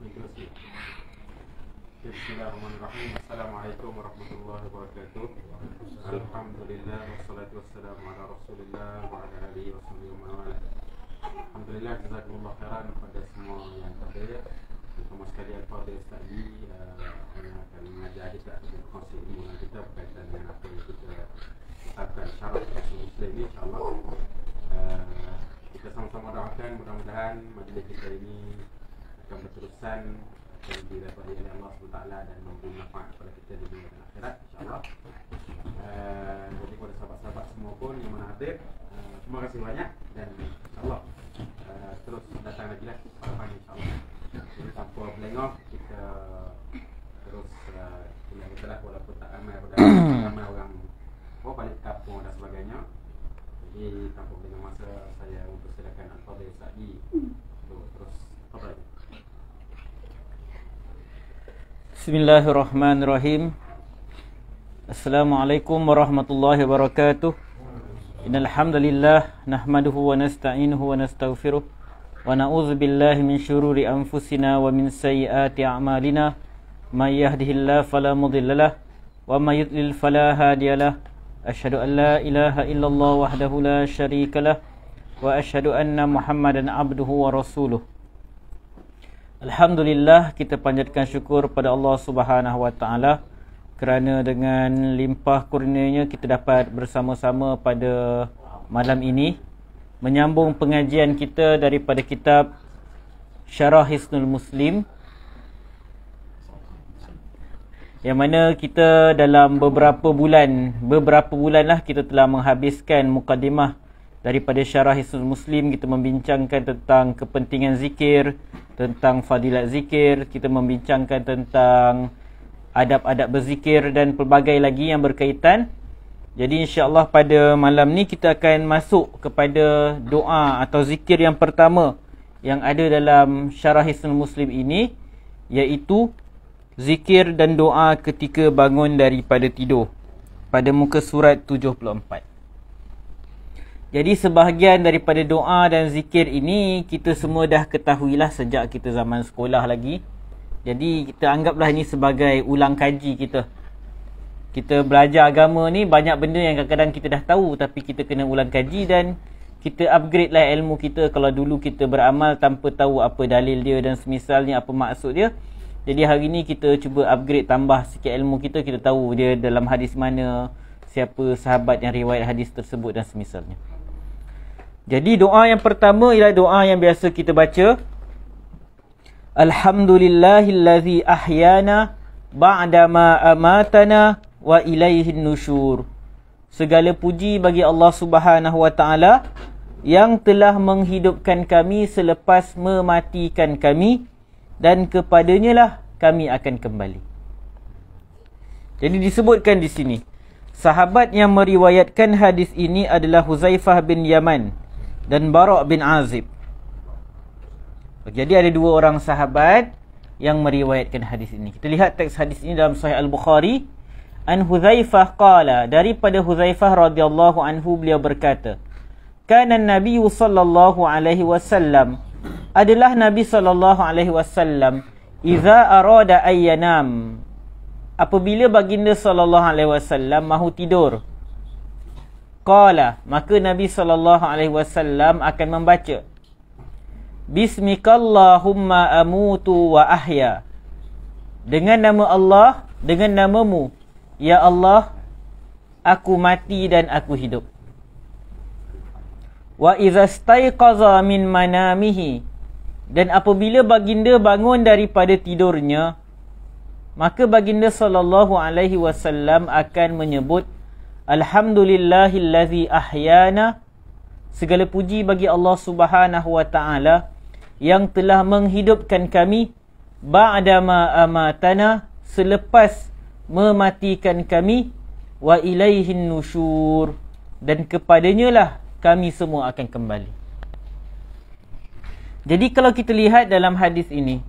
Bismillahirrahmanirrahim. Assalamualaikum warahmatullahi wabarakatuh. Alhamdulillah wassalatu wassalamu ala Rasulillah wa ala alihi wasahbihi wa man. Alhamdulillah, jazakumullah khairan kepada semua yang hadir. Terutama sekali al-Fadhil Ustaz yang akan mengajar kita berkongsi ilmu dengan kita berkaitan dengan apa yang kita tetapkan syarat Muslim ini, insya-Allah. Kita sama-sama doakan mudah-mudahan majlis kita ini akan berterusan dan didapat oleh Allah SWT dan memberi manfaat kepada kita di dunia dan akhirat, insya-Allah. Jadi kepada sahabat-sahabat semua pun yang mana hadir, terima kasih banyak dan insya-Allah terus datang lagi lah pada insya-Allah. Jadi tanpa berlengah kita terus kuliah kita lah, walaupun tak ramai orang balik kampung dan sebagainya. Jadi tanpa berlengah masa, saya mempersilakan Al-Fadhil Ustaz untuk terus berbicara. Bismillahirrahmanirrahim. Assalamualaikum warahmatullahi wabarakatuh. Innal hamdalillah nahmaduhu wa nasta'inuhu wa nastaghfiruh wa na'udzu billahi min syururi anfusina wa min sayyiati a'malina. May yahdihillahu fala mudhillalah wa may yudlil fala hadiyalah. Asyhadu an la ilaha illallah wahdahu la syarikalah wa asyhadu anna Muhammadan abduhu wa rasuluh. Alhamdulillah, kita panjatkan syukur pada Allah Subhanahu wa taala kerana dengan limpah kurnianya kita dapat bersama-sama pada malam ini menyambung pengajian kita daripada kitab Syarah Hisnul Muslim, yang mana kita dalam beberapa bulan lah kita telah menghabiskan mukadimah daripada Syarah Hisnul Muslim. Kita membincangkan tentang kepentingan zikir, tentang fadilat zikir, kita membincangkan tentang adab-adab berzikir dan pelbagai lagi yang berkaitan. Jadi insya-Allah pada malam ni kita akan masuk kepada doa atau zikir yang pertama yang ada dalam Syarah Hisnul Muslim ini, iaitu zikir dan doa ketika bangun daripada tidur, pada muka surat 74. Jadi sebahagian daripada doa dan zikir ini kita semua dah ketahuilah sejak kita zaman sekolah lagi. Jadi kita anggaplah ini sebagai ulang kaji kita. Kita belajar agama ni banyak benda yang kadang-kadang kita dah tahu, tapi kita kena ulang kaji dan kita upgrade lah ilmu kita. Kalau dulu kita beramal tanpa tahu apa dalil dia dan semisalnya, apa maksud dia. Jadi hari ni kita cuba upgrade, tambah sikit ilmu kita. Kita tahu dia dalam hadis mana, siapa sahabat yang riwayat hadis tersebut dan semisalnya. Jadi doa yang pertama ialah doa yang biasa kita baca. Alhamdulillahillazi ahyana ba'dama amatana wa ilaihin nusyur. Segala puji bagi Allah Subhanahu wa taala yang telah menghidupkan kami selepas mematikan kami, dan kepadanya lah kami akan kembali. Jadi disebutkan di sini, sahabat yang meriwayatkan hadis ini adalah Huzaifah bin Yaman dan Bara' bin Azib. Jadi ada dua orang sahabat yang meriwayatkan hadis ini. Kita lihat teks hadis ini dalam Sahih Al-Bukhari. An Huzaifah qala, daripada Huzaifah radhiyallahu anhu beliau berkata, kana Nabi sallallahu alaihi wasallam, adalah Nabi sallallahu alaihi wasallam, idza arada ayyanam, apabila baginda sallallahu alaihi wasallam mahu tidur, qala, maka Nabi sallallahu alaihi wasallam akan membaca, Bismikallahumma amutu wa ahya, dengan nama Allah, dengan namamu ya Allah, aku mati dan aku hidup. Wa idza staiqaza min manamihi, dan apabila baginda bangun daripada tidurnya, maka baginda sallallahu alaihi wasallam akan menyebut, Alhamdulillahillazi ahyana, segala puji bagi Allah Subhanahu wa taala yang telah menghidupkan kami, ba'dama amatana, selepas mematikan kami, wa ilaihin nusyur, dan kepadanya lah kami semua akan kembali. Jadi kalau kita lihat dalam hadis ini,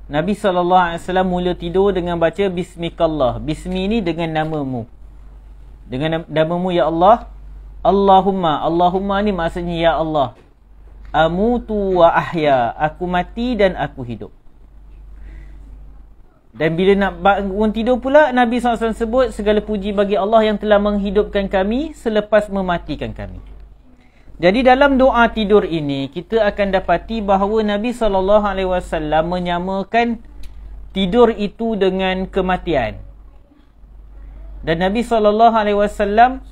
Nabi SAW mula tidur dengan baca Bismikallah. Bismi ini dengan namamu, dengan namamu ya Allah. Allahumma, Allahumma ni maksudnya ya Allah. Amutu wa ahya, aku mati dan aku hidup. Dan bila nak bangun tidur pula, Nabi SAW sebut, segala puji bagi Allah yang telah menghidupkan kami selepas mematikan kami. Jadi dalam doa tidur ini, kita akan dapati bahawa Nabi SAW menyamakan tidur itu dengan kematian. Dan Nabi SAW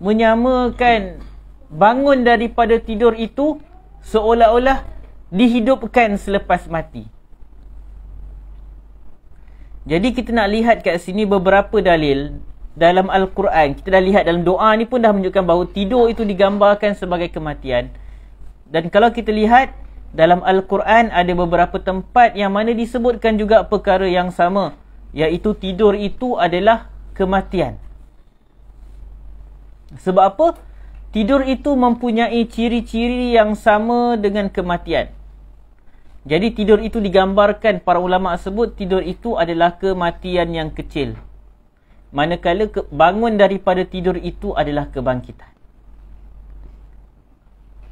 menyamakan bangun daripada tidur itu seolah-olah dihidupkan selepas mati. Jadi kita nak lihat kat sini beberapa dalil dalam Al-Quran. Kita dah lihat dalam doa ni pun dah menunjukkan bahawa tidur itu digambarkan sebagai kematian. Dan kalau kita lihat dalam Al-Quran ada beberapa tempat yang mana disebutkan juga perkara yang sama, iaitu tidur itu adalah kematian. Sebab apa? Tidur itu mempunyai ciri-ciri yang sama dengan kematian. Jadi tidur itu digambarkan, para ulama sebut tidur itu adalah kematian yang kecil. Manakala bangun daripada tidur itu adalah kebangkitan.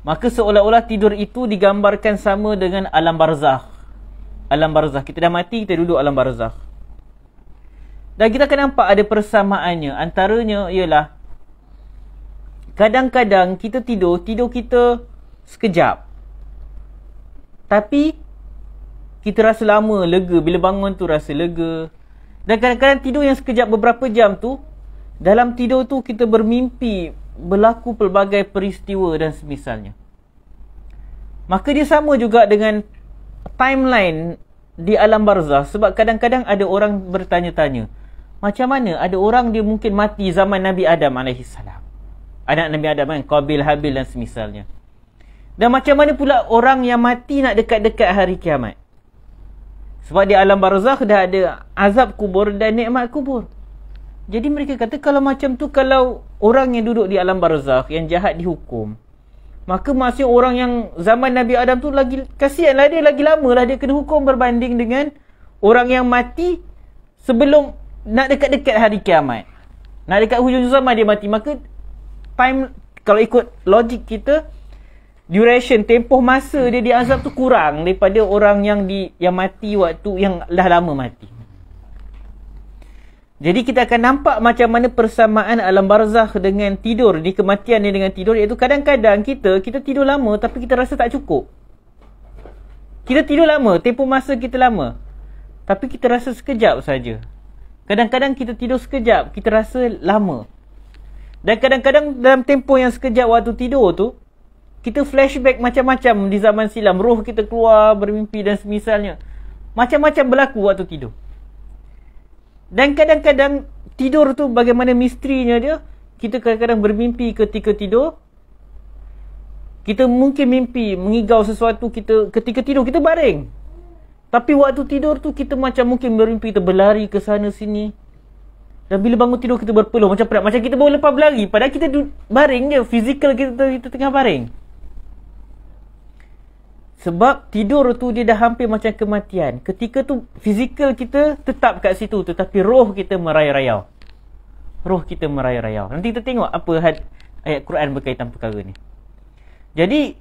Maka seolah-olah tidur itu digambarkan sama dengan alam barzakh. Alam barzakh, kita dah mati, kita duduk alam barzakh. Dan kita akan nampak ada persamaannya. Antaranya ialah kadang-kadang kita tidur kita sekejap. Tapi kita rasa lama, lega. Bila bangun tu rasa lega. Dan kadang-kadang tidur yang sekejap beberapa jam tu, dalam tidur tu kita bermimpi berlaku pelbagai peristiwa dan semisalnya. Maka dia sama juga dengan timeline di alam barzakh. Sebab kadang-kadang ada orang bertanya-tanya, macam mana ada orang dia mungkin mati zaman Nabi Adam AS, anak Nabi Adam kan, Qabil, Habil dan semisalnya. Dan macam mana pula orang yang mati nak dekat-dekat hari kiamat? Sebab di alam barzakh dah ada azab kubur dan nikmat kubur. Jadi mereka kata kalau macam tu, kalau orang yang duduk di alam barzakh yang jahat dihukum, maka maksudnya orang yang zaman Nabi Adam tu lagi kasihanlah dia, lagi lama lah dia kena hukum berbanding dengan orang yang mati sebelum nak dekat-dekat hari kiamat. Nak dekat hujung zaman dia mati. Maka time, kalau ikut logik kita, duration, tempoh masa dia diazab tu kurang daripada orang yang mati waktu yang dah lama mati. Jadi kita akan nampak macam mana persamaan alam barzakh dengan tidur, di kematian ni dengan tidur, iaitu kadang-kadang kita tidur lama tapi kita rasa tak cukup. Kita tidur lama, tempoh masa kita lama, tapi kita rasa sekejap saja. Kadang-kadang kita tidur sekejap, kita rasa lama. Dan kadang-kadang dalam tempoh yang sekejap waktu tidur tu, kita flashback macam-macam di zaman silam. Roh kita keluar, bermimpi dan semisalnya. Macam-macam berlaku waktu tidur. Dan kadang-kadang tidur tu bagaimana misterinya dia. Kita kadang-kadang bermimpi ketika tidur. Kita mungkin mimpi mengigau sesuatu, kita ketika tidur kita baring. Tapi waktu tidur tu kita macam mungkin bermimpi kita berlari ke sana sini. Dan bila bangun tidur kita berpeluh macam penat, macam kita baru lepas berlari, padahal kita baring je, fizikal kita tengah baring. Sebab tidur tu dia dah hampir macam kematian. Ketika tu fizikal kita tetap kat situ, tetapi roh kita merayau-rayau. Roh kita merayau-rayau. Nanti kita tengok apa ayat Quran berkaitan perkara ni. Jadi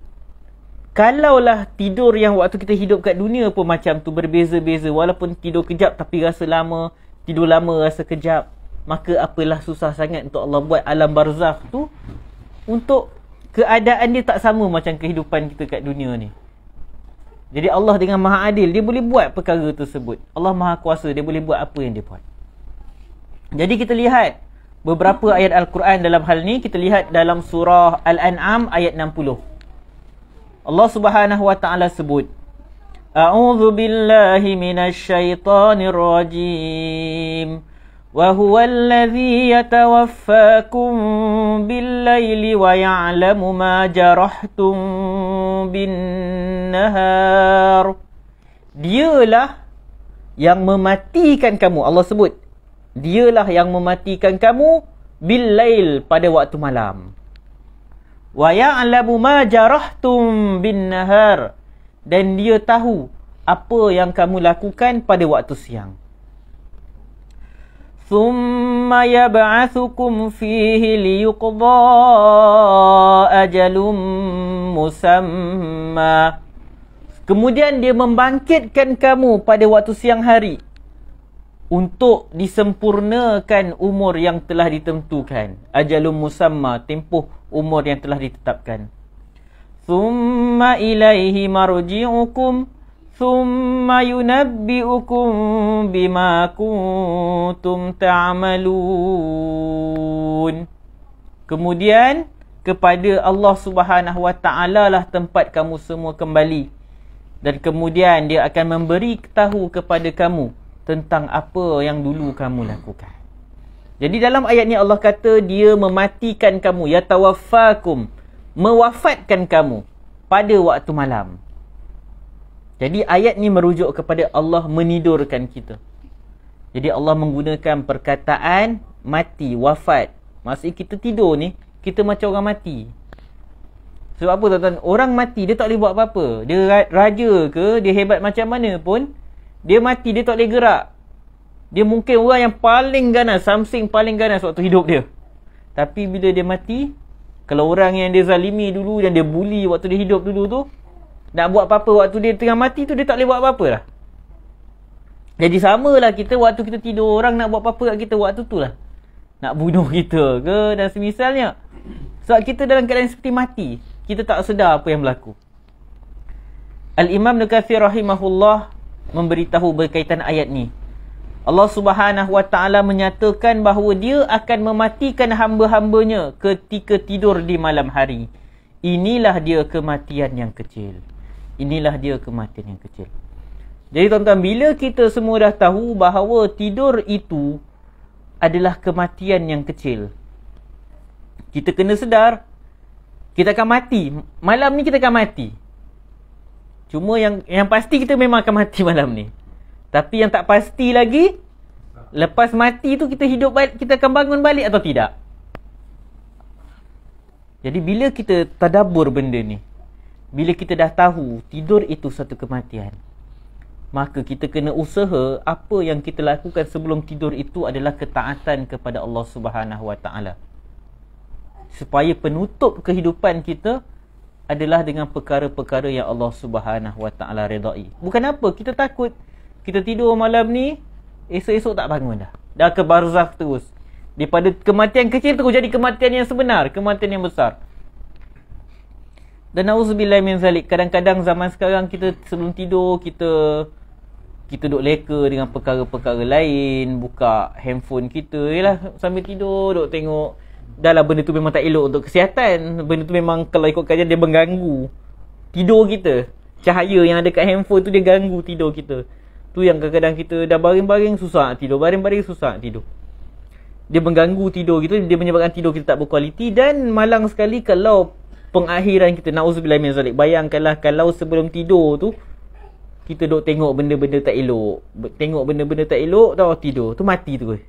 kalaulah tidur yang waktu kita hidup kat dunia pun macam tu, berbeza-beza, walaupun tidur kejap tapi rasa lama, tidur lama rasa kejap, maka apalah susah sangat untuk Allah buat alam barzakh tu untuk keadaan dia tak sama macam kehidupan kita kat dunia ni. Jadi Allah dengan maha adil, dia boleh buat perkara tersebut. Allah maha kuasa, dia boleh buat apa yang dia buat. Jadi kita lihat beberapa ayat Al-Quran dalam hal ni. Kita lihat dalam surah Al-An'am ayat 60. Allah Subhanahu wa taala sebut, A'udzu billahi minasy syaithanir rajim. Wa huwal ladzi yatawaffakum bil-laili wa ya'lamu ma jarahtum bin-nahar. Dialah yang mematikan kamu. Allah sebut, dialah yang mematikan kamu bil-lail, pada waktu malam. Wa ya'lamu ma jarahtum bin-nahar, dan dia tahu apa yang kamu lakukan pada waktu siang. Thumma yab'athukum fihi liyuqda ajalum musamma. Kemudian dia membangkitkan kamu pada waktu siang hari untuk disempurnakan umur yang telah ditentukan. Ajalum musamma, tempoh umur yang telah ditetapkan. Thumma ilaihi marji'ukum thumma yunabbi'ukum bima kuntum ta'malun. Kemudian kepada Allah Subhanahu Wa Ta'ala lah tempat kamu semua kembali. Dan kemudian dia akan memberi tahu kepada kamu tentang apa yang dulu kamu lakukan. Jadi dalam ayat ni Allah kata dia mematikan kamu, yatawaffakum, mewafatkan kamu pada waktu malam. Jadi ayat ni merujuk kepada Allah menidurkan kita. Jadi Allah menggunakan perkataan mati, wafat. Maksudnya kita tidur ni, kita macam orang mati. Sebab apa tuan-tuan? Orang mati, dia tak boleh buat apa-apa. Dia raja ke, dia hebat macam mana pun, dia mati, dia tak boleh gerak. Dia mungkin orang yang paling ganas, something paling ganas waktu hidup dia. Tapi bila dia mati, kalau orang yang dia zalimi dulu, yang dia bully waktu dia hidup dulu tu, nak buat apa-apa waktu dia tengah mati tu, dia tak boleh buat apa-apa lah. Jadi samalah kita, waktu kita tidur, orang nak buat apa-apa kat kita waktu tu lah. Nak bunuh kita ke dan semisalnya. Sebab kita dalam keadaan seperti mati, kita tak sedar apa yang berlaku. Al-Imam Ibn Katsir rahimahullah memberitahu berkaitan ayat ni. Allah Subhanahu Wa Ta'ala menyatakan bahawa dia akan mematikan hamba-hambanya ketika tidur di malam hari. Inilah dia kematian yang kecil. Inilah dia kematian yang kecil. Jadi tuan-tuan, bila kita semua dah tahu bahawa tidur itu adalah kematian yang kecil, kita kena sedar kita akan mati. Malam ni kita akan mati. Cuma yang pasti kita memang akan mati malam ni. Tapi yang tak pasti lagi, lepas mati tu kita hidup balik, kita akan bangun balik atau tidak. Jadi bila kita tadabbur benda ni, bila kita dah tahu tidur itu satu kematian, maka kita kena usaha apa yang kita lakukan sebelum tidur itu adalah ketaatan kepada Allah Subhanahu Wa Ta'ala. Supaya penutup kehidupan kita adalah dengan perkara-perkara yang Allah Subhanahu Wa Ta'ala redai. Bukan apa, kita takut kita tidur malam ni, esok-esok tak bangun dah. Dah ke barzakh terus. Daripada kematian kecil terus jadi kematian yang sebenar, kematian yang besar. Dan na'udzubillah min zalik, kadang-kadang zaman sekarang kita sebelum tidur kita duk leka dengan perkara-perkara lain, buka handphone kita, yalah sambil tidur duk tengok. Dah lah benda tu memang tak elok untuk kesihatan. Benda tu memang kalau ikut kajian dia mengganggu tidur kita. Cahaya yang ada kat handphone tu dia ganggu tidur kita. Tu yang kadang-kadang kita dah baring-baring susah nak tidur, baring-baring susah nak tidur. Dia mengganggu tidur kita, dia menyebabkan tidur kita tak berkualiti. Dan malang sekali kalau pengakhiran kita, na'udzubillah min zalik, bayangkanlah kalau sebelum tidur tu kita duk tengok benda-benda tak elok, tengok benda-benda tak elok, dah tidur tu mati terus.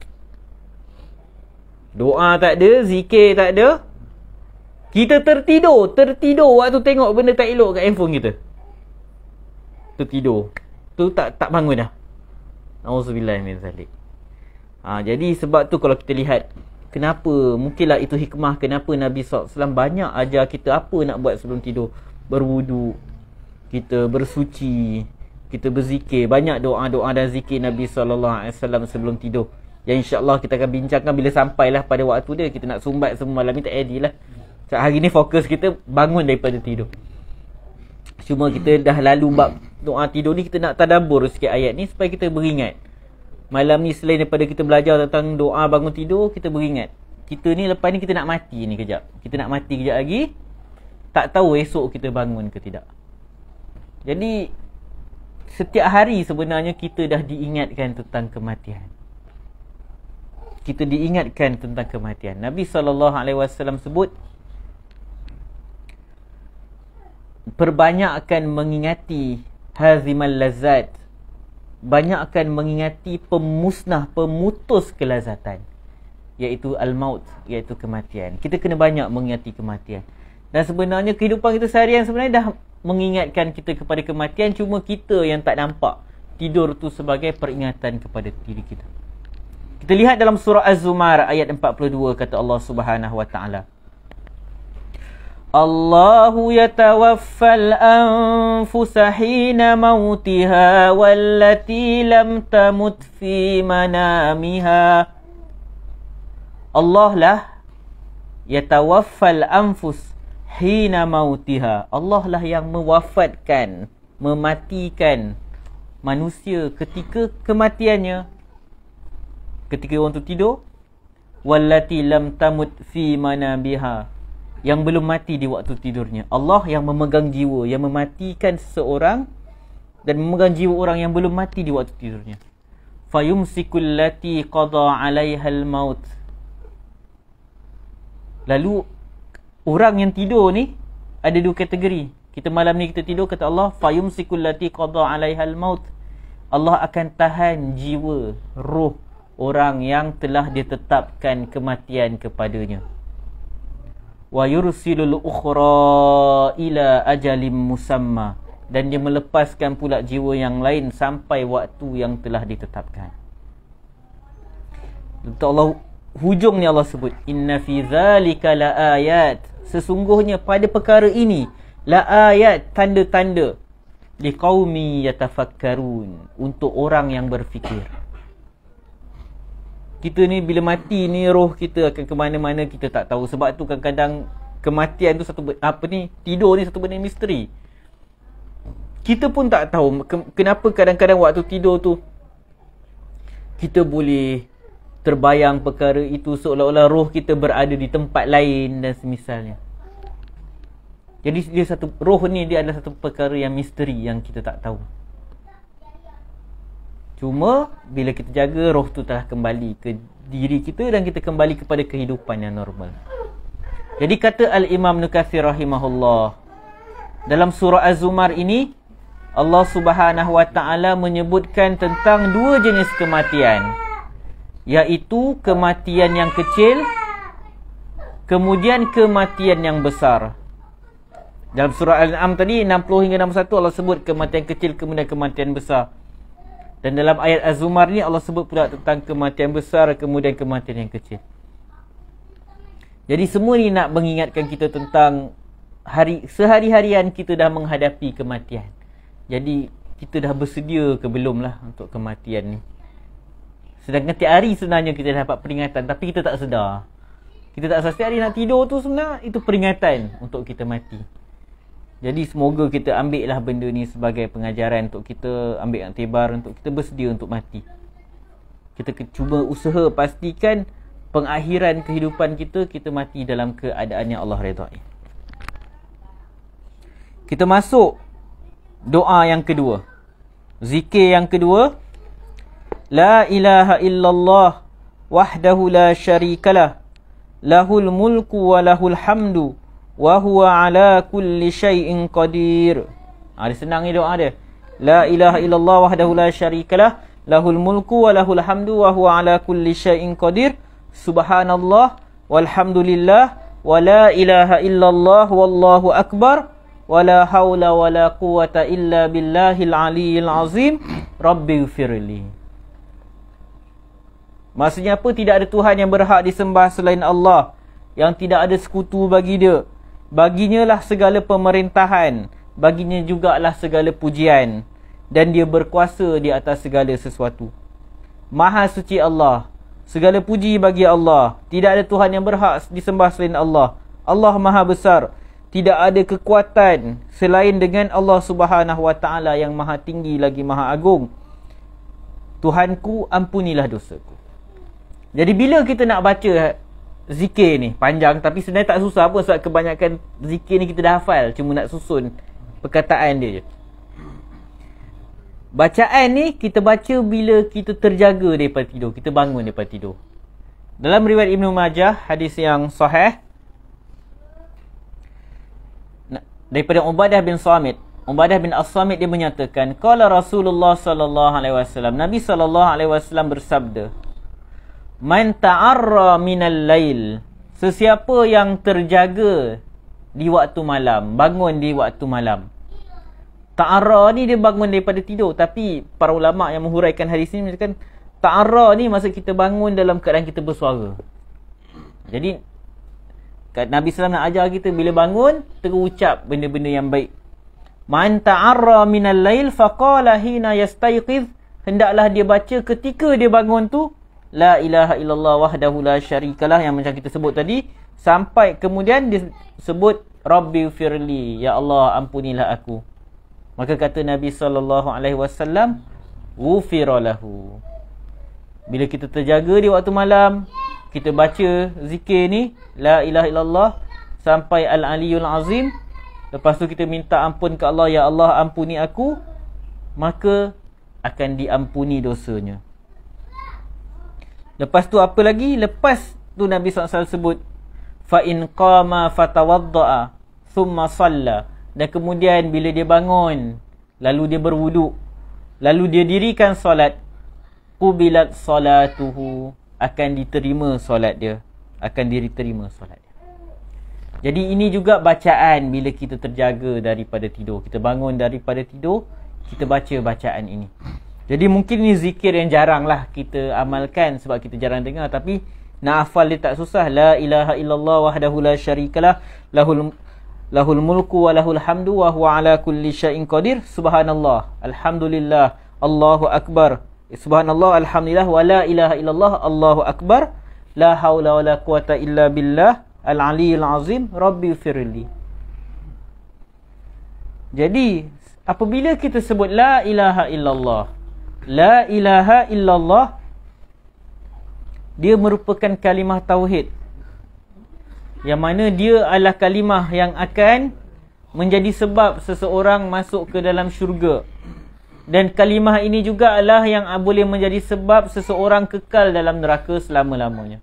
Doa tak ada, zikir tak ada, kita tertidur waktu tengok benda tak elok kat handphone kita. Tertidur tu tak bangun dah. Na'udzubillah min zalik. Jadi sebab tu kalau kita lihat, kenapa, mungkinlah itu hikmah kenapa Nabi SAW banyak ajar kita apa nak buat sebelum tidur. Berwudu, kita bersuci, kita berzikir. Banyak doa-doa dan zikir Nabi SAW sebelum tidur, yang insyaAllah kita akan bincangkan bila sampailah pada waktu dia. Kita nak sumbat semua malam ni tak edit lah. So, hari ni fokus kita bangun daripada tidur. Cuma kita dah lalu bab doa tidur ni, kita nak tadabbur sikit ayat ni supaya kita beringat. Malam ni selain daripada kita belajar tentang doa bangun tidur, kita beringat kita ni lepas ni kita nak mati ni kejap. Kita nak mati kejap lagi, tak tahu esok kita bangun ke tidak. Jadi setiap hari sebenarnya kita dah diingatkan tentang kematian. Kita diingatkan tentang kematian. Nabi SAW sebut, perbanyakkan mengingati hazimal lazat, banyakkan mengingati pemusnah, pemutus kelazatan, iaitu al-maut, iaitu kematian. Kita kena banyak mengingati kematian. Dan sebenarnya kehidupan kita seharian sebenarnya dah mengingatkan kita kepada kematian, cuma kita yang tak nampak tidur tu sebagai peringatan kepada diri kita. Kita lihat dalam surah Az-Zumar ayat 42, kata Allah Subhanahu Wa Ta'ala, Allahu yatawaffal anfusa hina mautiha wallati lam tamut fi manamiha. Allah lah yatawaffal anfus hina mautiha. Allah lah yang mewafatkan, mematikan manusia ketika kematiannya. Ketika orang tu tidur, wallati lam tamut fi manamiha, yang belum mati di waktu tidurnya. Allah yang memegang jiwa, yang mematikan seseorang dan memegang jiwa orang yang belum mati di waktu tidurnya. Fayumsikul lati qada 'alaihal maut. Lalu orang yang tidur ni ada dua kategori. Kita malam ni kita tidur, kata Allah, fayumsikul lati qada 'alaihal maut. Allah akan tahan jiwa, roh orang yang telah ditetapkan kematian kepadanya. Wa yursilul ukhra ila ajalim musamma, dan dia melepaskan pula jiwa yang lain sampai waktu yang telah ditetapkan. Untuk Allah, hujungnya Allah sebut, inna fi zalika la ayat, sesungguhnya pada perkara ini la ayat, tanda-tanda, liqaumi yatafakkarun, untuk orang yang berfikir. Kita ni bila mati ni, roh kita akan ke mana-mana kita tak tahu. Sebab tu kadang-kadang kematian tu tidur ni satu benda misteri. Kita pun tak tahu kenapa kadang-kadang waktu tidur tu kita boleh terbayang perkara itu, seolah-olah roh kita berada di tempat lain dan semisalnya. Jadi roh ni dia adalah satu perkara yang misteri yang kita tak tahu. Cuma bila kita jaga, roh tu telah kembali ke diri kita dan kita kembali kepada kehidupan yang normal. Jadi kata Al-Imam Ibn Katsir rahimahullah, dalam surah Az-Zumar ini Allah Subhanahu wa taala menyebutkan tentang dua jenis kematian, iaitu kematian yang kecil, kemudian kematian yang besar. Dalam surah Al-An'am tadi 60 hingga 61 Allah sebut kematian kecil, kemudian kematian besar. Dan dalam ayat Az-Zumar ni Allah sebut pula tentang kematian besar, kemudian kematian yang kecil. Jadi semua ni nak mengingatkan kita tentang sehari-harian kita dah menghadapi kematian. Jadi kita dah bersedia ke belum lah untuk kematian ni. Sedangkan tiap hari sebenarnya kita dapat peringatan, tapi kita tak sedar. Kita tak sedar setiap hari nak tidur tu sebenarnya itu peringatan untuk kita mati. Jadi semoga kita ambil lah benda ni sebagai pengajaran untuk kita ambil iktibar, untuk kita bersedia untuk mati. Kita cuba usaha pastikan pengakhiran kehidupan kita mati dalam keadaan yang Allah redai. Kita masuk doa yang kedua, zikir yang kedua. La ilaha illallah wahdahu la syarikalah, lahul mulku wa lahul hamdu wa huwa ala kulli syai'in qadir. Dia senang ni doa dia. La ilaha illallah wahdahu la syarikalah, lahul mulku wa lahul hamdu wa huwa ala kulli syai'in qadir. Subhanallah walhamdulillah wa la ilaha illallah wallahu akbar wa la hawla wa la quwwata illa billahil aliyyil azim. Rabbighfirli. Maksudnya apa? Tidak ada Tuhan yang berhak disembah selain Allah, yang tidak ada sekutu bagi dia. Baginya lah segala pemerintahan, baginya jugalah segala pujian, dan dia berkuasa di atas segala sesuatu. Maha suci Allah, segala puji bagi Allah. Tidak ada Tuhan yang berhak disembah selain Allah. Allah Maha Besar, tidak ada kekuatan selain dengan Allah Subhanahu wa taala yang Maha Tinggi lagi Maha Agung. Tuhanku, ampunilah dosaku. Jadi bila kita nak baca zikir ni panjang, tapi sebenarnya tak susah pun, sebab kebanyakan zikir ni kita dah hafal, cuma nak susun perkataan dia je. Bacaan ni kita baca bila kita terjaga daripada tidur, kita bangun daripada tidur. Dalam riwayat Ibnu Majah, hadis yang sahih daripada Ubadah bin Samit, Ubadah bin As-Samit, dia menyatakan, qala Rasulullah sallallahu alaihi wasallam, Nabi sallallahu alaihi wasallam bersabda, man ta'arra minal lail, sesiapa yang terjaga di waktu malam, bangun di waktu malam. Ta'arra ni dia bangun daripada tidur, tapi para ulama yang menghuraikan hadis ni mengatakan ta'arra ni maksud kita bangun dalam keadaan kita bersuara. Jadi Nabi SAW nak ajar kita bila bangun terucap benda-benda yang baik. Man ta'arra minal lail faqala hina yastayqiz, hendaklah dia baca ketika dia bangun tu la ilaha illallah wahdahu la syarikalah, yang macam kita sebut tadi, sampai kemudian dia sebut Rabbi firli, ya Allah ampunilah aku. Maka kata Nabi SAW, ghufira lahu. Bila kita terjaga di waktu malam, kita baca zikir ni la ilaha illallah sampai al-aliyul azim, lepas tu kita minta ampun ke Allah, ya Allah ampuni aku, maka akan diampuni dosanya. Lepas tu apa lagi? Lepas tu Nabi SAW sebut fa in qama fatawaddaa thumma shalla, dan kemudian bila dia bangun lalu dia berwuduk, lalu dia dirikan solat, qubilat salatuhu, akan diterima solat dia, akan diterima solat dia. Jadi ini juga bacaan bila kita terjaga daripada tidur. Kita bangun daripada tidur, kita baca bacaan ini. Jadi mungkin ni zikir yang jarang lah kita amalkan sebab kita jarang dengar, tapi nak hafal dia tak susah. La ilaha illallah wahdahu la syarikalah, lahul mulku wa lahul hamdu wa huwa ala kulli syai'in qadir. Subhanallah, alhamdulillah, Allahu akbar, subhanallah, alhamdulillah, wa la ilaha illallah, Allahu akbar, la haula wa la quwata illa billah al-aliyyil azim, Rabbi firli. Jadi apabila kita sebut la ilaha illallah, la ilaha illallah, dia merupakan kalimah tauhid, yang mana dia adalah kalimah yang akan menjadi sebab seseorang masuk ke dalam syurga. Dan kalimah ini juga adalah yang boleh menjadi sebab seseorang kekal dalam neraka selama-lamanya.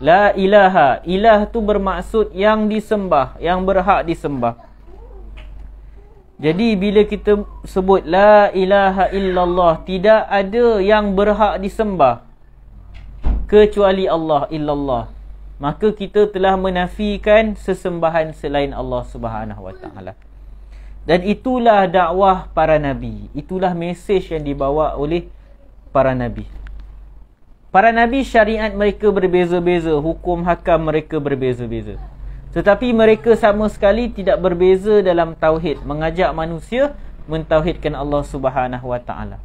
La ilaha, ilah tu bermaksud yang disembah, yang berhak disembah. Jadi bila kita sebut la ilaha illallah, tidak ada yang berhak disembah kecuali Allah, illallah, maka kita telah menafikan sesembahan selain Allah Subhanahu wa taala. Dan itulah dakwah para nabi, itulah mesej yang dibawa oleh para nabi. Para nabi syariat mereka berbeza-beza, hukum hakam mereka berbeza-beza, tetapi mereka sama sekali tidak berbeza dalam tauhid, mengajak manusia mentauhidkan Allah Subhanahu wa taala.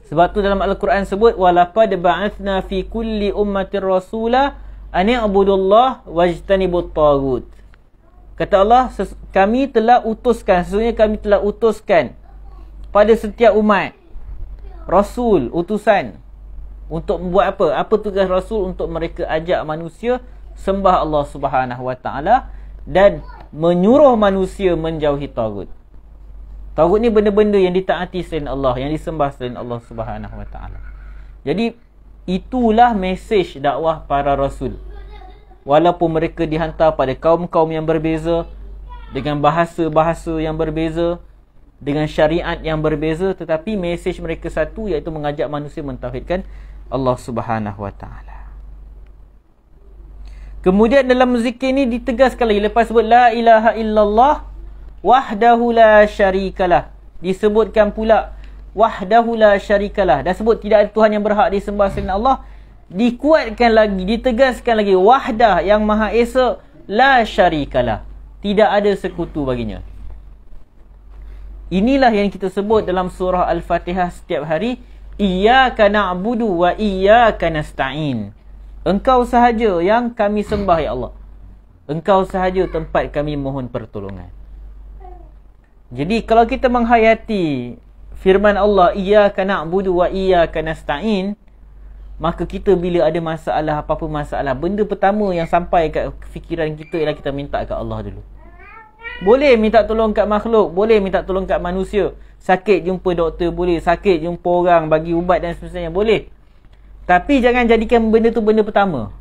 Sebab tu dalam Al-Quran sebut walaqad ba'athna fi kulli ummatir rasula an i'budullah wajtanibut taghut. Kata Allah, kami telah utuskan, sesungguhnya kami telah utuskan pada setiap umat rasul, utusan, untuk membuat apa? Apa tugas rasul? Untuk mereka ajak manusia sembah Allah Subhanahu wa taala dan menyuruh manusia menjauhi tagut. Tagut ni benda-benda yang ditaati selain Allah, yang disembah selain Allah Subhanahu wa taala. Jadi itulah mesej dakwah para rasul. Walaupun mereka dihantar pada kaum-kaum yang berbeza, dengan bahasa-bahasa yang berbeza, dengan syariat yang berbeza, tetapi mesej mereka satu, iaitu mengajak manusia mentauhidkan Allah Subhanahu wa taala. Kemudian dalam zikir ni ditegaskan lagi, lepas sebut la ilaha illallah wahdahu la syarikalah, disebutkan pula wahdahu la syarikalah, dah sebut tidak ada Tuhan yang berhak disembah selain Allah, dikuatkan lagi, ditegaskan lagi wahdah, yang maha esa, la syarikalah, tidak ada sekutu baginya. Inilah yang kita sebut dalam surah Al-Fatihah setiap hari, iyyaka na'budu wa iyyaka nasta'in. Engkau sahaja yang kami sembah ya Allah, engkau sahaja tempat kami mohon pertolongan. Jadi kalau kita menghayati firman Allah iyyaka na'budu wa iyyaka nasta'in, maka kita bila ada masalah, apa-apa masalah, benda pertama yang sampai kat fikiran kita ialah kita minta kat Allah dulu. Boleh minta tolong kat makhluk, boleh minta tolong kat manusia, sakit jumpa doktor boleh, sakit jumpa orang bagi ubat dan sebagainya boleh. Tapi jangan jadikan benda tu benda pertama.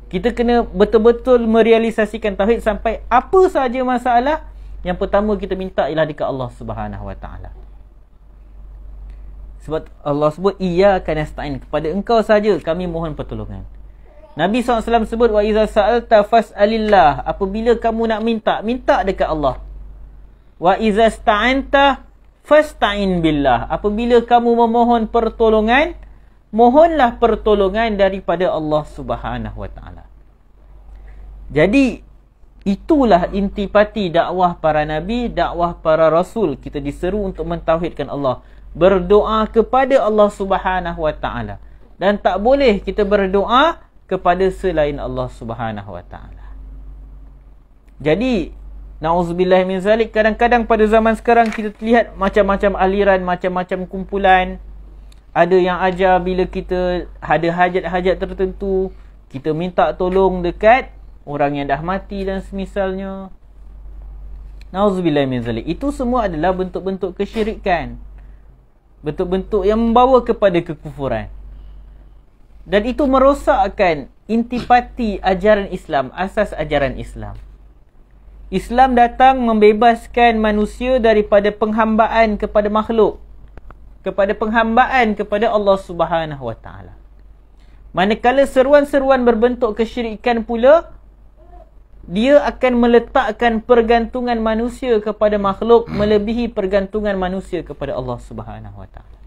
Kita kena betul-betul merealisasikan tauhid sampai apa sahaja masalah, yang pertama kita minta ialah dekat Allah Subhanahu wa taala. Sebab Allah sebut iyyaka nasta'in, kepada engkau saja kami mohon pertolongan. Nabi SAW sebut wa iza sa'alta fas'alillah, apabila kamu nak minta, minta dekat Allah. Wa iza sta'anta fasta'in billah, apabila kamu memohon pertolongan, mohonlah pertolongan daripada Allah Subhanahu Wa Taala. Jadi itulah intipati dakwah para nabi, dakwah para rasul. Kita diseru untuk mentauhidkan Allah, berdoa kepada Allah Subhanahu Wa Taala, dan tak boleh kita berdoa kepada selain Allah Subhanahu Wa Taala. Jadi na'udzubillah min zalik, kadang-kadang pada zaman sekarang kita lihat macam-macam aliran, macam-macam kumpulan. Ada yang ajar bila kita ada hajat-hajat tertentu, kita minta tolong dekat orang yang dah mati dan semisalnya. Na'udzubillah min zalik. Itu semua adalah bentuk-bentuk kesyirikan, bentuk-bentuk yang membawa kepada kekufuran. Dan itu merosakkan intipati ajaran Islam, asas ajaran Islam. Islam datang membebaskan manusia daripada penghambaan kepada makhluk, kepada penghambaan kepada Allah Subhanahu Wa Taala. Manakala seruan-seruan berbentuk kesyirikan pula, dia akan meletakkan pergantungan manusia kepada makhluk melebihi pergantungan manusia kepada Allah Subhanahu Wa Taala.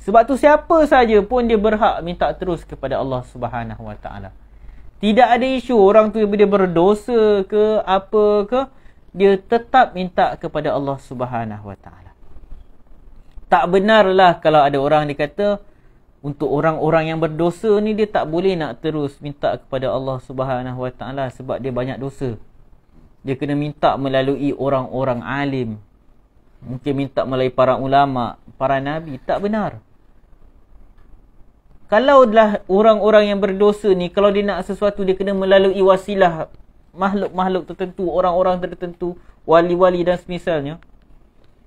Sebab tu siapa saja pun dia berhak minta terus kepada Allah Subhanahu Wa Taala. Tidak ada isu orang tu dia berdosa ke apa ke, dia tetap minta kepada Allah Subhanahu Wa Taala. Tak benarlah kalau ada orang dikata untuk orang-orang yang berdosa ni dia tak boleh nak terus minta kepada Allah Subhanahu Wa Taala sebab dia banyak dosa. Dia kena minta melalui orang-orang alim. Mungkin minta melalui para ulama, para nabi. Tak benar. Kalau dah orang-orang yang berdosa ni, kalau dia nak sesuatu, dia kena melalui wasilah makhluk-makhluk tertentu, orang-orang tertentu, wali-wali dan semisalnya.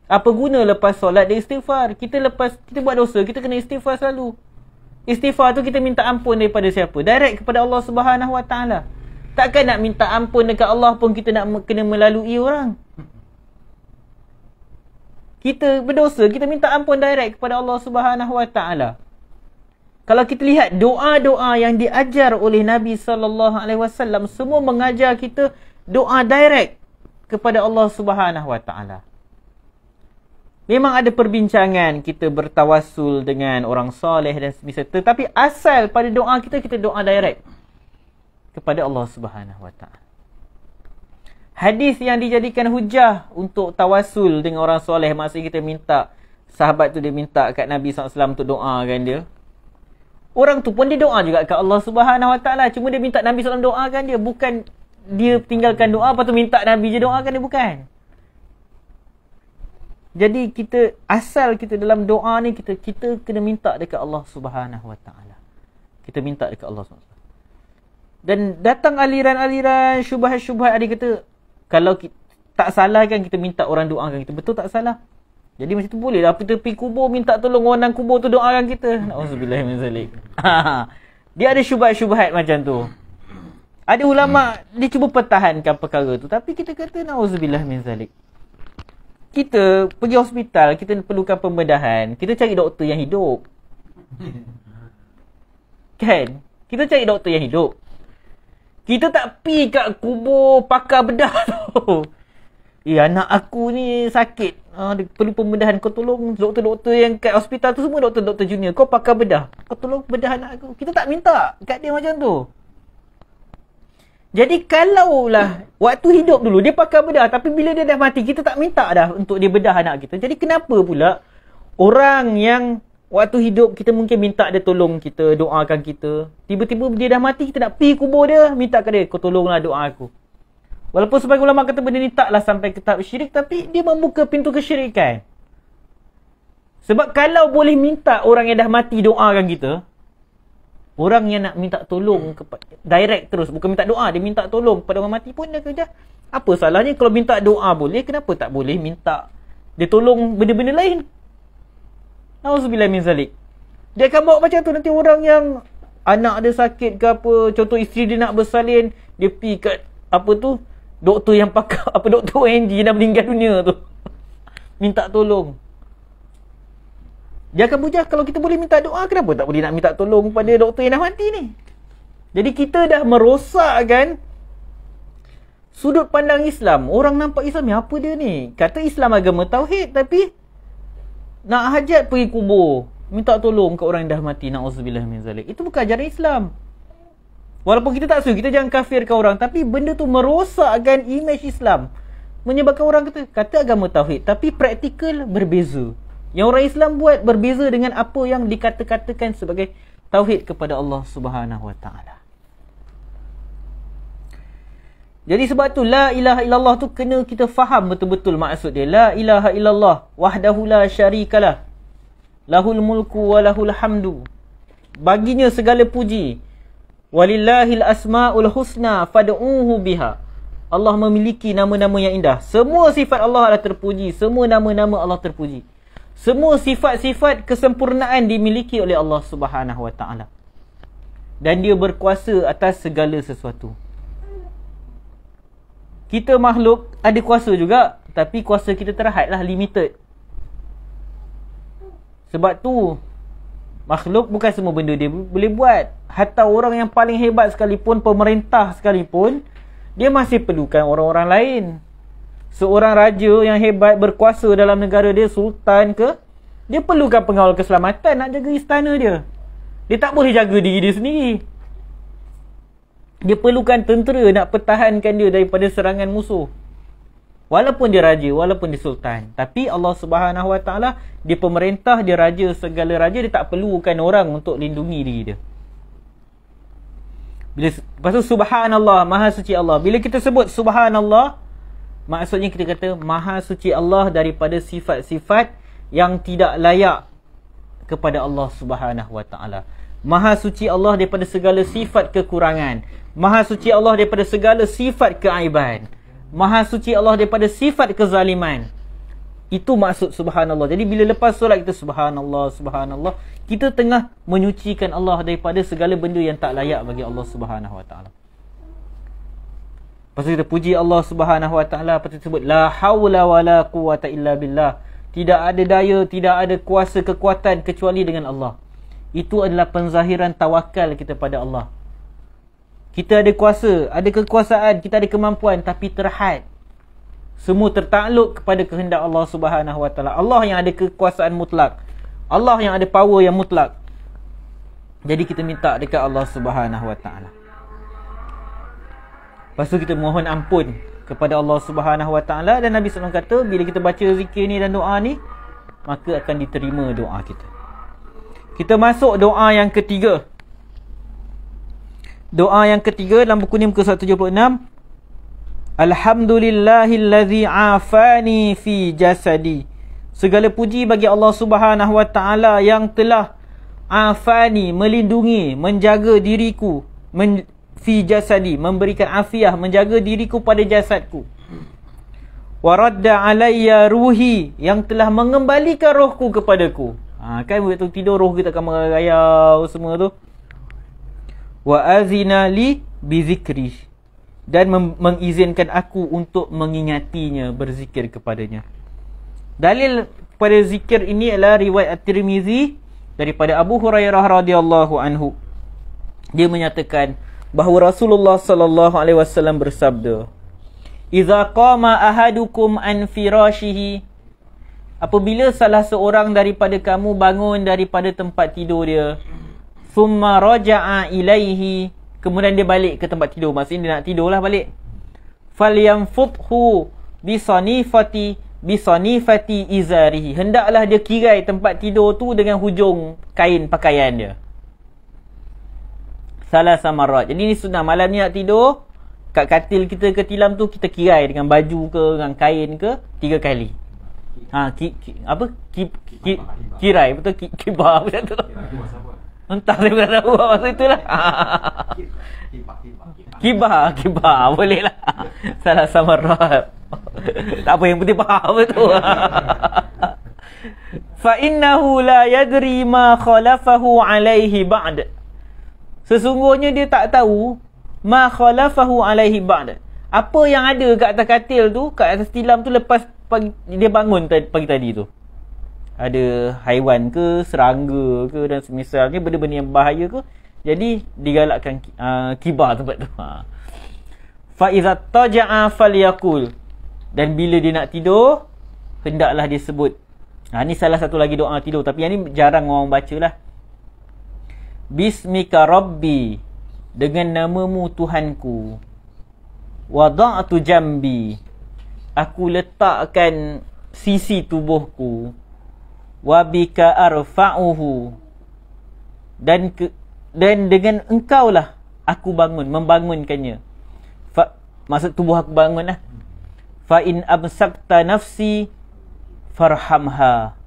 Apa guna lepas solat dia istighfar? Kita buat dosa, kita kena istighfar selalu. Istighfar tu kita minta ampun daripada siapa? Direct kepada Allah Subhanahu Wa Taala. Takkan nak minta ampun dekat Allah pun kita nak kena melalui orang. Kita berdosa, kita minta ampun direct kepada Allah Subhanahu Wa Taala. Kalau kita lihat doa-doa yang diajar oleh Nabi SAW, semua mengajar kita doa direct kepada Allah Subhanahu Wa Taala. Memang ada perbincangan kita bertawassul dengan orang soleh dan semisal, tetapi asal pada doa kita doa direct kepada Allah Subhanahu Wa Taala. Hadis yang dijadikan hujah untuk tawassul dengan orang soleh, maksudnya kita minta, sahabat tu dia minta kat Nabi SAW untuk doakan dia. Orang tu pun dia doa juga kat Allah Subhanahu Wa Taala, cuma dia minta Nabi SAW doakan dia, bukan dia tinggalkan doa lepas tu minta Nabi je doakan dia, bukan. Jadi kita, asal kita dalam doa ni, kita kena minta dekat Allah Subhanahu Wa Taala. Kita minta dekat Allah SWT. Dan datang aliran-aliran syubhat-syubhat, ada kata kalau tak salah kan kita minta orang doakan kita. Betul tak salah? Jadi macam tu boleh lah tepi kubur minta tolong orang dalam kubur tu doakan kita. Na'udzubillah min zalik. Dia ada syubhat-syubhat macam tu. Ada ulama dia cuba pertahankan perkara tu, tapi kita kata na'udzubillah min zalik. Kita pergi hospital, kita perlukan pembedahan, kita cari doktor yang hidup. Kan? Kita cari doktor yang hidup. Kita tak pi kat kubur pakar bedah tu. Anak aku ni sakit, dia perlu pembedahan, kau tolong. Doktor-doktor yang kat hospital tu semua doktor-doktor junior, kau pakar bedah, kau tolong bedah anak aku. Kita tak minta kat dia macam tu. Jadi kalaulah waktu hidup dulu dia pakar bedah, tapi bila dia dah mati kita tak minta dah untuk dia bedah anak kita. Jadi kenapa pula orang yang waktu hidup kita mungkin minta dia tolong kita, doakan kita, tiba-tiba dia dah mati kita nak pergi kubur dia, minta kat dia, kau tolonglah doa aku. Walaupun sebagian ulama kata benda ni taklah sampai ke tahap syirik, tapi dia membuka pintu kesyirikan. Sebab kalau boleh minta orang yang dah mati doakan kita, orang yang nak minta tolong direct terus, bukan minta doa, dia minta tolong kepada orang mati pun dia kerja. Apa salahnya kalau minta doa boleh, kenapa tak boleh minta dia tolong benda-benda lain? Na'udzubillah min zalik. Dia akan bawa macam tu, nanti orang yang anak dia sakit ke apa, contoh isteri dia nak bersalin, dia pergi kat apa tu, doktor yang pakar, apa doktor ONG dah meninggal dunia tu, minta tolong. Dia akan bujah kalau kita boleh minta doa, kenapa tak boleh nak minta tolong pada doktor yang dah mati ni? Jadi kita dah merosakkan sudut pandang Islam. Orang nampak Islam ni, apa dia ni? Kata Islam agama tauhid, tapi nak hajat pergi kubur. minta tolong ke orang yang dah mati, na'udzubillah min zalik. Itu bukan ajaran Islam. Walaupun kita tak suruh, kita jangan kafirkan orang, tapi benda tu merosakkan imej Islam, menyebabkan orang kata agama tauhid, tapi praktikal berbeza. Yang orang Islam buat berbeza dengan apa yang dikatakan sebagai tauhid kepada Allah Subhanahu Wa Taala. Jadi sebab tu la ilaha illallah tu kena kita faham betul-betul maksud dia. La ilaha illallah wahdahu la syarikalah, lahul mulku wa lahul hamdu. Baginya segala puji. Walillahil asmaul husna fad'uhu biha. Allah memiliki nama-nama yang indah. Semua sifat Allah adalah terpuji. Semua nama-nama Allah terpuji. Semua sifat-sifat kesempurnaan dimiliki oleh Allah Subhanahu Wa Taala. Dan dia berkuasa atas segala sesuatu. Kita makhluk ada kuasa juga, tapi kuasa kita terhadlah, limited. Sebab tu makhluk bukan semua benda dia boleh buat. Hatta orang yang paling hebat sekalipun, pemerintah sekalipun, dia masih perlukan orang-orang lain. Seorang raja yang hebat berkuasa dalam negara dia, sultan ke, dia perlukan pengawal keselamatan nak jaga istana dia. Dia tak boleh jaga diri dia sendiri. Dia perlukan tentera nak pertahankan dia daripada serangan musuh. Walaupun dia raja, walaupun dia sultan. Tapi Allah Subhanahu Wa Taala, dia pemerintah, dia raja, segala raja, dia tak perlukan orang untuk lindungi diri dia. Lepas tu subhanallah, maha suci Allah. Bila kita sebut subhanallah, maksudnya kita kata maha suci Allah daripada sifat-sifat yang tidak layak kepada Allah Subhanahu Wa Taala. Maha suci Allah daripada segala sifat kekurangan. Maha suci Allah daripada segala sifat keaiban. Maha suci Allah daripada sifat kezaliman. Itu maksud subhanallah. Jadi bila lepas solat kita subhanallah, subhanallah, kita tengah menyucikan Allah daripada segala benda yang tak layak bagi Allah Subhanahu Wa Taala. Lepas tu kita puji Allah Subhanahu Wa Taala. Lepas tu kita sebut la haula wala quwata illa billah. Tidak ada daya, tidak ada kuasa, kekuatan kecuali dengan Allah. Itu adalah penzahiran tawakal kita pada Allah. Kita ada kuasa, ada kekuasaan, kita ada kemampuan, tapi terhad. Semua tertakluk kepada kehendak Allah Subhanahu Wa Taala. Allah yang ada kekuasaan mutlak. Allah yang ada power yang mutlak. Jadi kita minta dekat Allah Subhanahu Wa Taala. Lepas tu kita mohon ampun kepada Allah Subhanahu Wa Taala. Dan Nabi SAW kata, bila kita baca zikir ni dan doa ni, maka akan diterima doa kita. Kita masuk doa yang ketiga. Doa yang ketiga dalam buku ni muka 176. Alhamdulillahillazi afani fi jasadi. Segala puji bagi Allah Subhanahu Wa Taala yang telah afani, melindungi, menjaga diriku, fi jasadi, memberikan afiah, menjaga diriku pada jasadku. Wa radda alayya ruhi, yang telah mengembalikan rohku kepadaku. Kan waktu tidur roh kita akan merayau semua tu. Wa azina li bi zikri, dan mengizinkan aku untuk mengingatinya, berzikir kepadanya. Dalil pada zikir ini adalah riwayat At-Tirmizi daripada Abu Hurairah radhiyallahu anhu. Dia menyatakan bahawa Rasulullah sallallahu alaihi wasallam bersabda, "Idza qama ahadukum an firashihi," apabila salah seorang daripada kamu bangun daripada tempat tidur dia, "thumma raja'a ilaihi," kemudian dia balik ke tempat tidur, maksudnya dia nak tidurlah balik, "falyanfuthu bisanifati izarihi," hendaklah dia kirai tempat tidur tu dengan hujung kain pakaian dia. Salah samarat. Jadi ni sunnah, malam ni nak tidur, kat katil kita ke tilam tu kita kirai dengan baju ke, dengan kain ke, 3 kali. Kirai, betul, kibah macam tu. Entah saya bukan tahu maksud itulah. Kibah boleh lah. Salah samarat. Tak apa, yang penting faham betul. Fa innahu la yadri ma khalafahu alaihi ba'd. Sesungguhnya dia tak tahu ma khalafahu alaihi ba'd, apa yang ada kat atas katil tu, kat atas tilam tu lepas dia bangun pagi tadi tu. Ada haiwan ke, serangga ke dan semisalnya, benda-benda yang bahaya ke. Jadi digalakkan kibah tempat tu. Fa iza taja'a falyaqul, dan bila dia nak tidur hendaklah dia sebut Ni salah satu lagi doa tidur, tapi yang ni jarang orang baca lah. Bismika Rabbi, dengan namamu Tuhanku. Wada'tu jambi, aku letakkan sisi tubuhku. Wabika arfa'uhu, dan dengan engkau lah aku bangun, membangunkannya. Maksud tubuh aku bangun lah. Fa in amsakta nafsi farhamha,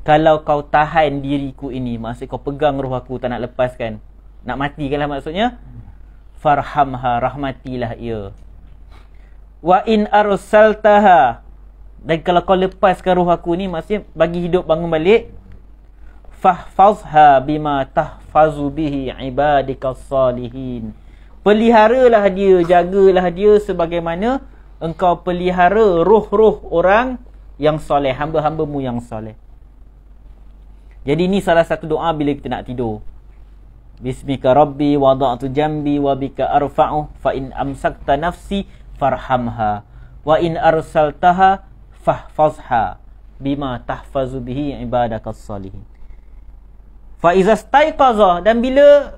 kalau kau tahan diriku ini, maksud kau pegang roh aku, tak nak lepaskan, nak matikan lah maksudnya. Farhamha, rahmatilah ia. Wa in arsaltaha, dan kalau kau lepaskan roh aku ni, maksudnya bagi hidup, bangun balik. Fahfazha bima tahfazu bihi ibadikas salihin, peliharalah dia, jagalah dia sebagaimana engkau pelihara roh-roh orang yang soleh, hamba-hambamu yang soleh. Jadi ni salah satu doa bila kita nak tidur. Bismika Rabbi wada'tu jambi wa bika arfa'u, fa in amsakta nafsi farhamha, wa in arsaltaha fahfazha bima tahfazu bihi ibadakas salihin. Fa iza staiqaza, dan bila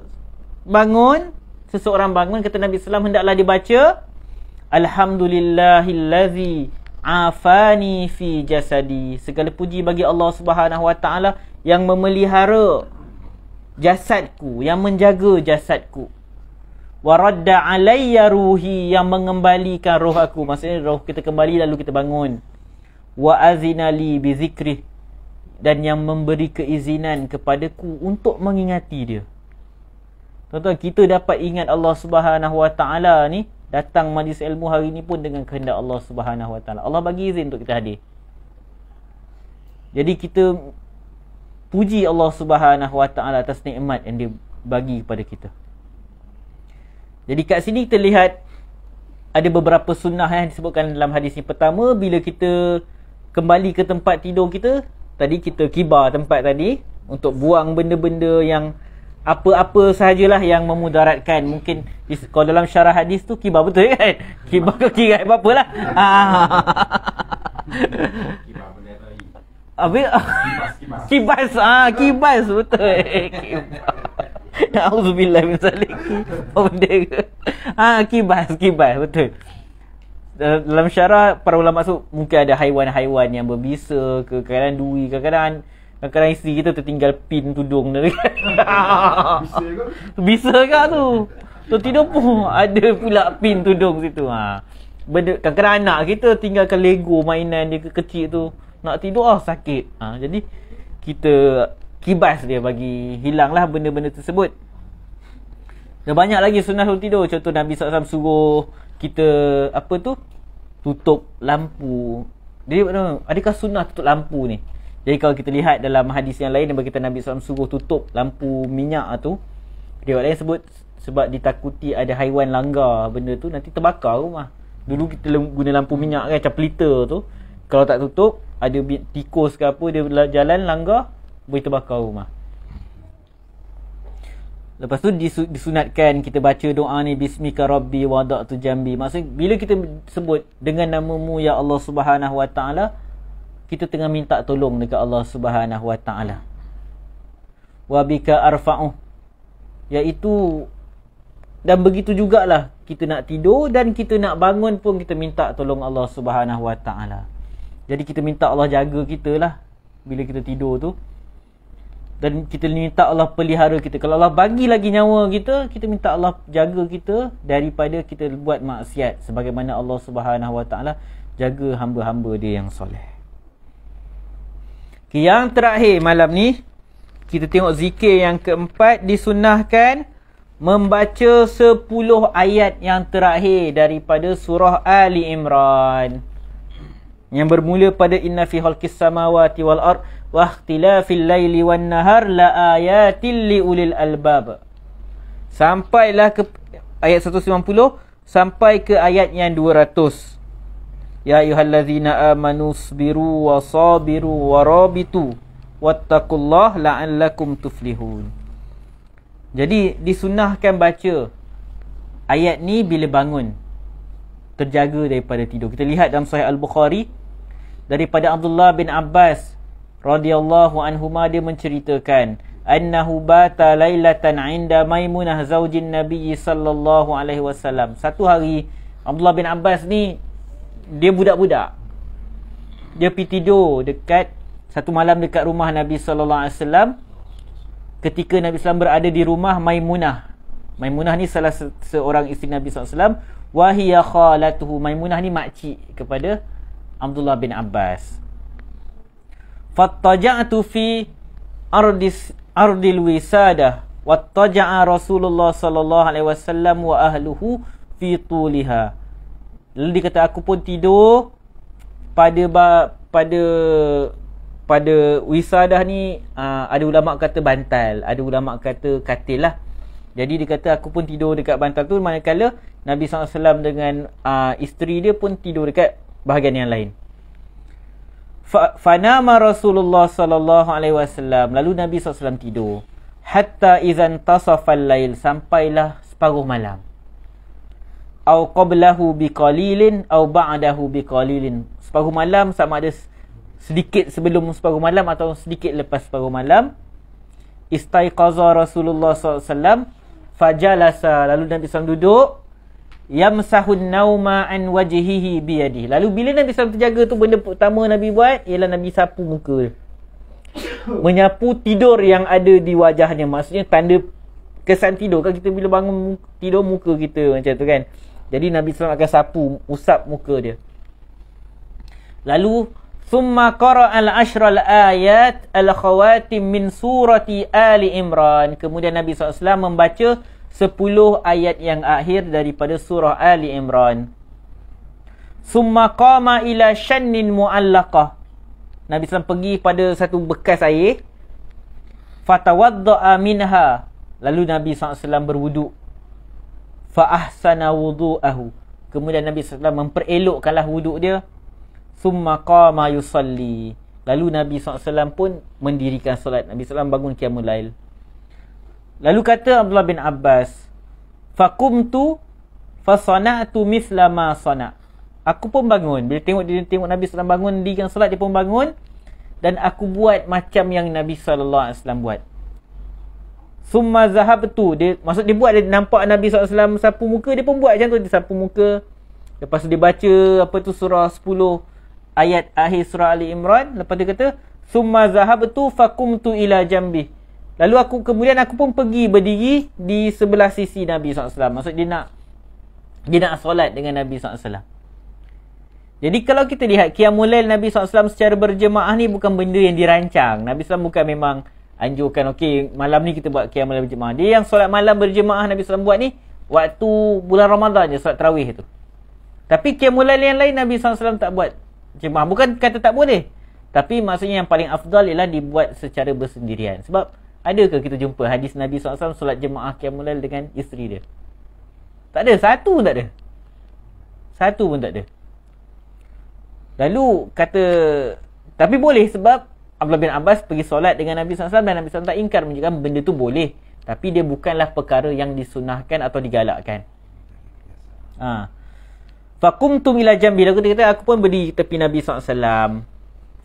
bangun, seseorang bangun, kata Nabi sallallahu alaihi wasallam, hendaklah dibaca Alhamdulillahillazi afani fi jasadi, segala puji bagi Allah Subhanahu wa taala yang memelihara jasadku, yang menjaga jasadku. Wa radda alayya ruhi, yang mengembalikan roh aku, maksudnya roh kita kembali lalu kita bangun. Wa azina li bi zikrih, dan yang memberi keizinan kepadaku untuk mengingati dia. Tuan-tuan, kita dapat ingat Allah Subhanahu wa taala ni, datang majlis ilmu hari ni pun dengan kehendak Allah Subhanahu wa taala. Allah bagi izin untuk kita hadir. Jadi kita puji Allah Subhanahu wa taala atas nikmat yang dia bagi kepada kita. Jadi kat sini kita lihat ada beberapa sunnah yang disebutkan dalam hadis ni. Pertama, bila kita kembali ke tempat tidur kita, tadi kita kibar tempat tadi untuk buang benda-benda yang apa-apa sahajalah yang memudaratkan. Mungkin kalau dalam syarah hadis tu kibar betul kan? Kibar ke kira apa-apa lah. Kibar benda tadi. Habis kibas. Kibas betul. Na'udzubillah min zalik. Apa benda ke? Kibas betul. Dalam syarah para ulama maksud mungkin ada haiwan-haiwan yang berbisa ke, kadang-kadang duri, kadang-kadang isteri kita tertinggal pin tudung dia. Bisa ke tu? Tu tidur pun ada pula pin tudung situ. Benda kadang-kadang anak kita tinggalkan Lego mainan dia kecil tu, nak tidur sakit. Jadi kita kibas dia bagi hilanglah benda-benda tersebut. Dan banyak lagi sunnah tidur. Contoh Nabi SAW suruh kita tutup lampu. Jadi adakah sunnah tutup lampu ni? Jadi kalau kita lihat dalam hadis yang lain yang berkata Nabi SAW suruh tutup lampu minyak tu, riwayat lain sebut sebab ditakuti ada haiwan langgar benda tu nanti terbakar rumah. Dulu kita guna lampu minyak kan, macam pelita tu, kalau tak tutup ada tikus ke apa dia jalan langgar, boleh terbakar rumah. Lepas tu disunatkan kita baca doa ni, Bismika Rabbi wada'tu jambi. Maksudnya bila kita sebut dengan namamu ya Allah Subhanahu wa taala, kita tengah minta tolong dekat Allah Subhanahu wa taala. Wa bika arfa'u, iaitu dan begitu jugalah kita nak tidur dan kita nak bangun pun kita minta tolong Allah Subhanahu wa taala. Jadi kita minta Allah jaga kita lah bila kita tidur tu. Dan kita minta Allah pelihara kita. Kalau Allah bagi lagi nyawa kita, kita minta Allah jaga kita daripada kita buat maksiat, sebagaimana Allah Subhanahu wa taala jaga hamba-hamba dia yang soleh. Yang terakhir malam ni, kita tengok zikir yang keempat, disunnahkan membaca 10 ayat yang terakhir daripada surah Ali Imran, yang bermula pada inna fi khalqis samawati wal ard wa ikhtilafil laili wan nahar la ayatil liulil albab, sampailah ke ayat 190 sampai ke ayat yang 200. Ya ayyuhallazina amanu sabiru wa sabiru wa rabitu wattaqullaha la'allakum tuflihun. Jadi disunnahkan baca ayat ni bila bangun, terjaga daripada tidur. Kita lihat dalam Sahih Al-Bukhari daripada Abdullah bin Abbas radhiyallahu anhuma, dia menceritakan annahu bata lailatan 'inda Maimunah zaujin Nabi sallallahu alaihi wasallam. Satu hari Abdullah bin Abbas ni dia budak-budak. Dia pergi tidur dekat satu malam dekat rumah Nabi sallallahu alaihi wasallam. Ketika Nabi sallallahu berada di rumah Maimunah. Maimunah ni salah seorang isteri Nabi sallallahu alaihi wasallam. Wa hiya khalatuhu. Maimunah ni makcik kepada Abdullah bin Abbas. Fattaja'tu fi ardil wisadah wattaja'a Rasulullah sallallahu alaihi wasallam wa ahluhu fi tuliha. Lalu dia kata, aku pun tidur pada wisadah ni. Ada ulama kata bantal, ada ulama kata katil lah. Jadi dia kata aku pun tidur dekat bantal tu, manakala Nabi SAW dengan isteri dia pun tidur dekat bahagian yang lain. Fanama Rasulullah sallallahu alaihi wasallam. Lalu Nabi SAW tidur hatta idzan tasafal lail, sampailah separuh malam. Au qablahu biqalilin au ba'dahu biqalilin. Separuh malam sama ada sedikit sebelum separuh malam atau sedikit lepas separuh malam. Istaiqaza Rasulullah SAW fajalasa. Lalu Nabi SAW duduk. Yamsahun nauma an wajhihi biyadihi. Lalu bila Nabi SAW terjaga tu, benda pertama Nabi buat ialah Nabi sapu muka dia. Menyapu tidur yang ada di wajahnya. Maksudnya tanda kesan tidur. Kan kita bila bangun tidur, muka kita macam tu kan. Jadi Nabi SAW akan sapu, usap muka dia. Lalu thumma qara'al ashral ayat al-khawatim min surati Ali Imran. Kemudian Nabi SAW membaca 10 ayat yang akhir daripada surah Ali Imran. Summa qama ila shannin mu'allaqah. Nabi SAW pergi pada satu bekas air. Fatawadda'a minha. Lalu Nabi SAW berwuduk. Fa ahsana wudu'ahu. Kemudian Nabi SAW memperelokkanlah wuduk dia. Summa qama yusalli. Lalu Nabi SAW pun mendirikan solat. Nabi SAW bangun qiyamul lail. Lalu kata Abdullah bin Abbas, faqumtu fasana'tu mithla ma sana'. Aku pun bangun. Bila tengok Nabi SAW bangun dirikan solat, dia pun bangun. Dan aku buat macam yang Nabi SAW buat. Summa zahabtu. Maksud dia buat, dia nampak Nabi SAW sapu muka, dia pun buat macam tu. Dia sapu muka. Lepas tu dia baca surah 10 ayat akhir surah Ali Imran. Lepas dia kata, summa zahabtu faqumtu ila jambi. Lalu kemudian aku pun pergi berdiri di sebelah sisi Nabi SAW. Maksud dia nak solat dengan Nabi SAW. Jadi kalau kita lihat qiyamul lail Nabi SAW secara berjemaah ni bukan benda yang dirancang. Nabi SAW bukan memang anjurkan, okey malam ni kita buat qiyamul lail berjemaah. Dia yang solat malam berjemaah Nabi SAW buat ni waktu bulan Ramadan je, solat tarawih tu. Tapi qiyamul lail yang lain Nabi SAW tak buat jemaah. Bukan kata tak boleh, tapi maksudnya yang paling afdal ialah dibuat secara bersendirian. Sebab adakah kita jumpa hadis Nabi SAW solat jemaah qiyamul lail dengan isteri dia? Tak ada. Satu pun tak ada. Satu pun tak ada. Lalu kata, tapi boleh sebab Abdullah bin Abbas pergi solat dengan Nabi SAW dan Nabi SAW tak ingkar, menunjukkan benda tu boleh. Tapi dia bukanlah perkara yang disunahkan atau digalakkan. Faqumtu ila jambi. Lalu dia kata, aku pun berdiri tepi Nabi SAW.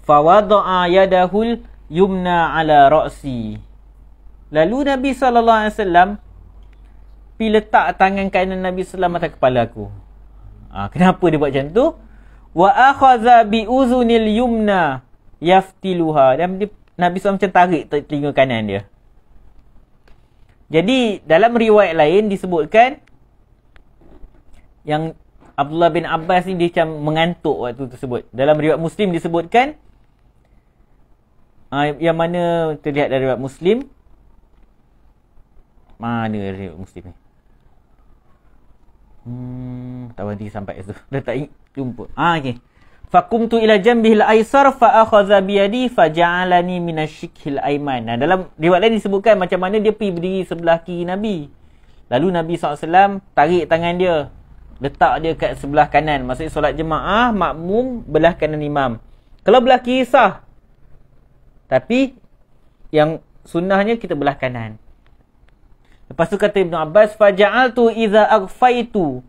Fawada'a yadahul yumna ala ra'si. Lalu Nabi SAW pergi letak tangan kanan Nabi SAW atas kepala aku. Kenapa dia buat macam tu? Wa akhadha bi uzunil yumna yaftiluha. Dan Nabi SAW macam tarik telinga kanan dia. Jadi dalam riwayat lain disebutkan yang Abdullah bin Abbas ni dia macam mengantuk waktu tersebut. Dalam riwayat Muslim disebutkan, yang mana terlihat dari riwayat Muslim. Mana riwayat Muslim ni? Tak berhenti sampai itu. Dah tak jumpa. Okey. Faqumtu ila jambihil aisar fa akhadha bi yadi fa ja'alani min asyikhil aiman. Nah, dalam riwayat lain disebutkan macam mana dia pergi berdiri sebelah kiri Nabi. Lalu Nabi SAW tarik tangan dia, letak dia kat sebelah kanan. Maksudnya solat jemaah makmum belah kanan imam. Kalau belah kiri sah. Tapi yang sunnahnya kita belah kanan. Lepas tu kata Ibn Abbas, faja'altu idza aghfaitu.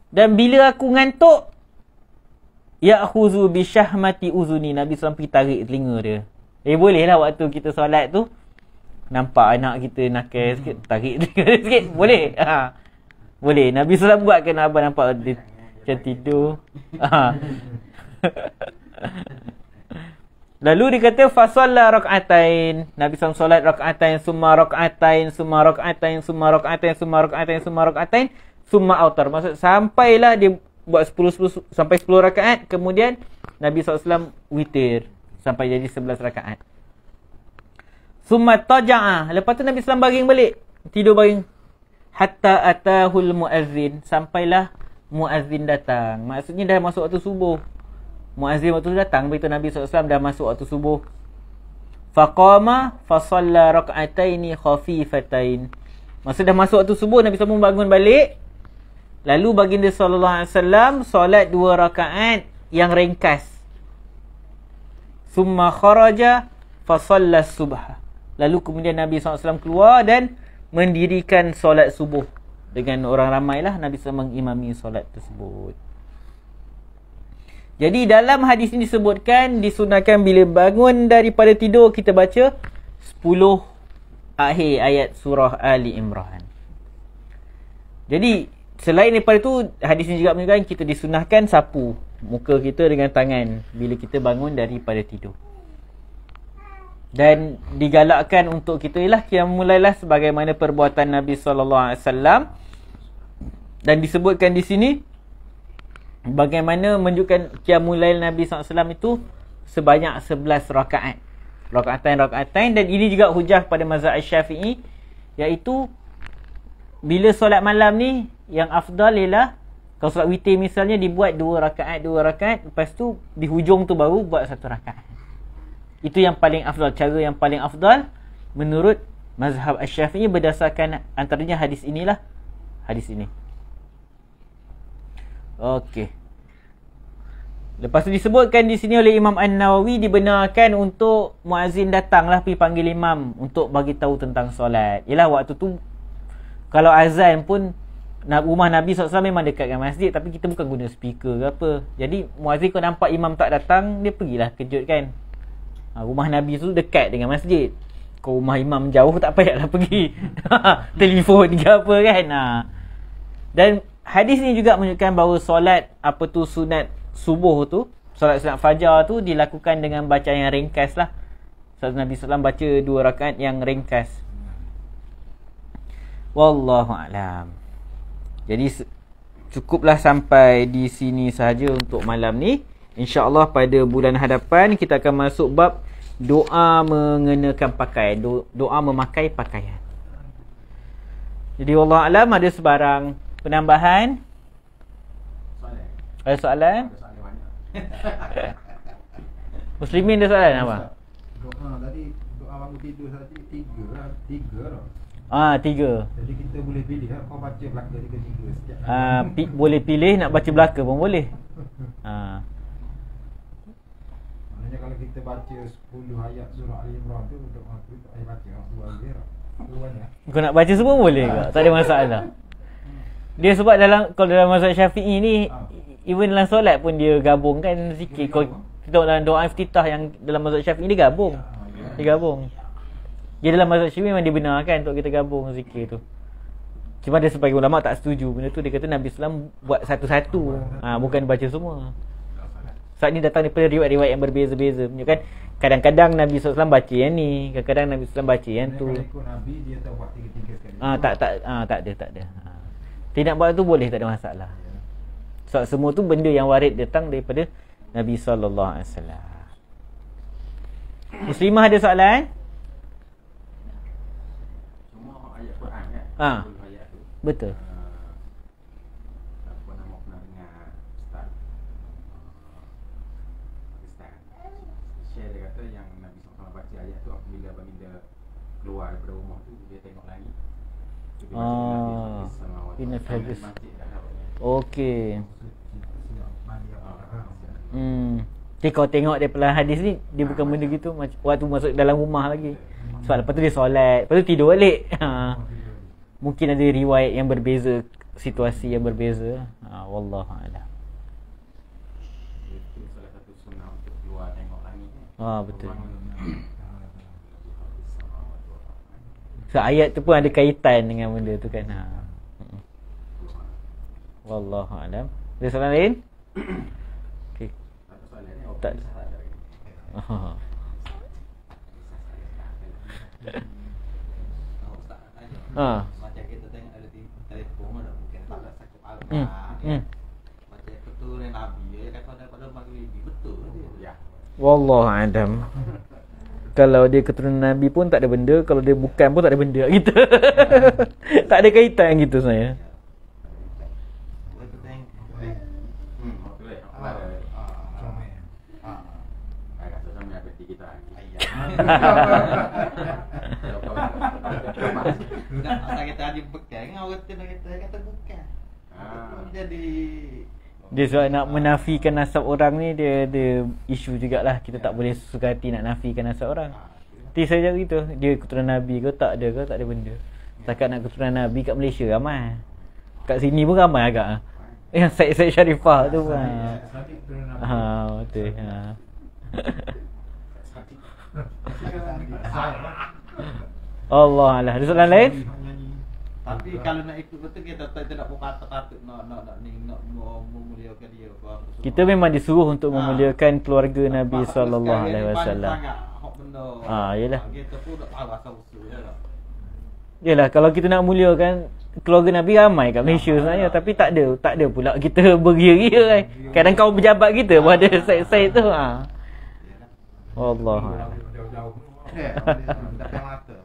Dan bila aku ngantuk, ya'khuzu bi syahmati uzuni. Nabi SAW pergi tarik telinga dia. Boleh lah waktu kita solat tu nampak anak kita nakal sikit, tarik sikit, boleh. Boleh. Nabi SAW buat kan, abang nampak dia macam tidur. Lalu dia kata fasalla rak'atain. Nabi SAW solat rak'atain, summa rak'atain, summa rak'atain, summa rak'atain, summa rak'atain, summa rak'atain, summa autar. Maksud sampailah dia buat 10 sampai 10 rakaat, kemudian Nabi SAW witir sampai jadi 11 rakaat. Summa taja'a. Lepas tu Nabi SAW baring balik, tidur baring. Hatta atahul muazzin. Sampailah muazzin datang. Maksudnya dah masuk waktu subuh. Muazzin waktu tu datang, beritahu Nabi SAW dah masuk waktu subuh. Faqama fasalla rak'ataini khafifatain. Masa dah masuk waktu subuh, Nabi SAW bangun balik. Lalu baginda SAW solat 2 rakaat yang ringkas. Summa kharaja fasalla subha. Lalu kemudian Nabi SAW keluar dan mendirikan solat subuh. Dengan orang ramailah Nabi SAW mengimami solat tersebut. Jadi dalam hadis ini disebutkan disunahkan bila bangun daripada tidur kita baca 10 akhir ayat surah Ali Imran. Jadi selain daripada itu, hadis ini juga menunjukkan kita disunahkan sapu muka kita dengan tangan bila kita bangun daripada tidur. Dan digalakkan untuk kita ialah mulailah sebagaimana perbuatan Nabi SAW. Dan disebutkan di sini bagaimana menunjukkan qiyamul lail Nabi SAW itu sebanyak 11 rakaat. Rakaatain. Dan ini juga hujah pada mazhab Syafi'i, iaitu bila solat malam ni yang afdal ialah kalau solat witir misalnya dibuat 2 rakaat, lepas tu di hujung tu baru buat 1 rakaat. Itu yang paling afdal, cara yang paling afdal menurut mazhab Syafi'i berdasarkan antaranya hadis inilah, hadis ini. Okey. Lepas tu disebutkan di sini oleh Imam An-Nawawi dibenarkan untuk muazzin datanglah pergi panggil imam untuk bagi tahu tentang solat. Yalah waktu tu kalau azan pun rumah Nabi SAW memang dekat dengan masjid, tapi kita bukan guna speaker ke apa. Jadi muazzin kalau nampak imam tak datang, dia pergilah kejut kan. Rumah Nabi tu dekat dengan masjid. Kalau rumah imam jauh tak payahlah pergi telefon ke apa kan. Dan hadis ni juga menunjukkan bahawa solat apa tu sunat subuh tu, solat sunat fajar tu dilakukan dengan bacaan yang ringkas lah. Sebab Nabi SAW baca 2 rakaat yang ringkas. Wallahu'alam. Jadi cukuplah sampai di sini sahaja untuk malam ni. InsyaAllah pada bulan hadapan kita akan masuk bab doa mengenakan pakaian, doa memakai pakaian. Jadi wallahu'alam, ada sebarang penambahan? Ada soalan? Muslimin ada soalan apa? Doa tadi, doa bangun tidur tadi 3 lah. 3. Jadi kita boleh pilih lah, kau baca belaka 3 setiap boleh pilih nak baca belaka pun boleh. Maknanya kalau kita baca 10 ayat surah Ali Imran tu, doa tu tak payah baca 2 ayat. Kau nak baca semua boleh ke? Tak ada masalah. Dia sebab kalau dalam mazhab Syafi'i ni, even dalam solat pun dia gabung kan zikir. Kalau kita dalam doa iftitah yang dalam mazhab Syafi'i dia gabung. Dia gabung. Dia dalam mazhab Syafi'i memang dibenarkan untuk kita gabung zikir tu. Cuma ada sebagian ulama tak setuju benda tu. Dia kata Nabi SAW buat satu-satu, bukan baca semua. Saat ni datang daripada riwayat-riwayat yang berbeza-beza, menunjukkan kadang-kadang Nabi SAW baca yang ni, kadang-kadang Nabi SAW baca yang tu. Kalau ikut Nabi dia tak buat 3 sekali. Tak ada. Tidak buat tu boleh, tak ada masalah. Sebab semua tu benda yang warid datang daripada Nabi SAW. Muslimah ada soalan? Semua ayat Quran kan? Ayat tu. Betul. Apa nama pernah dengar Ustaz Pakistan share, dia kata yang Nabi SAW baca ayat tu apabila baginda keluar daripada rumah tu, dia tengok langit. Inna fadis. Okey. Jadi kau tengok daripada hadis ni, dia bukan benda gitu waktu masuk dalam rumah lagi. Sebab lepas tu dia solat, lepas tu tidur balik. Mungkin ada riwayat yang berbeza, situasi yang berbeza. Wallahu'alam. Itu salah satu sunnah untuk keluar tengok langit. Betul. So ayat tu pun ada kaitan dengan benda tu kan. Wallahu alam. Ada soalan lain? Okey. Soalan ni Tak. Macam kita tengok ada di telefon mana bukan tak ada sakit Al-Quran. Macam keturunan Nabi dia kata daripada Maghribi betul dia. Ya. Wallahu alam. Kalau dia keturunan Nabi pun tak ada benda, kalau dia bukan pun tak ada benda gitu. Tak ada kaitan gitu saya. Kita tengok. Boleh. Comel. Saya rasa sama yang peti kita ni. Tak asal kita ada bekal, orang kata bukan. Jadi Dia sebab nak menafikan nasab orang ni, dia ada isu jugalah. Kita tak boleh suka hati nak nafikan nasab orang. Nanti saya cakap gitu, dia keturunan Nabi ke tak ada benda. Setakat nak keturunan Nabi kat Malaysia ramai. Kat sini pun ramai agak. Yang Syed Sharifah tu pun. Betul. Allah Allah. Ada soalan lain? tapi kalau nak ikut betul kita tak nak patut nak memuliakan dia apa. Kita memang disuruh untuk memuliakan keluarga Nabi sallallahu alaihi wasallam. Yalah. Kita pun tak tahu asal usul dia lah. Yalah, kalau kita nak muliakan keluarga Nabi ramai kat Malaysia sebenarnya, tapi tak ada pula kita beria-ria kan. Kadang kau pejabat kita pun ada Syed tu. Wallah. Jauh-jauh. Tak mata.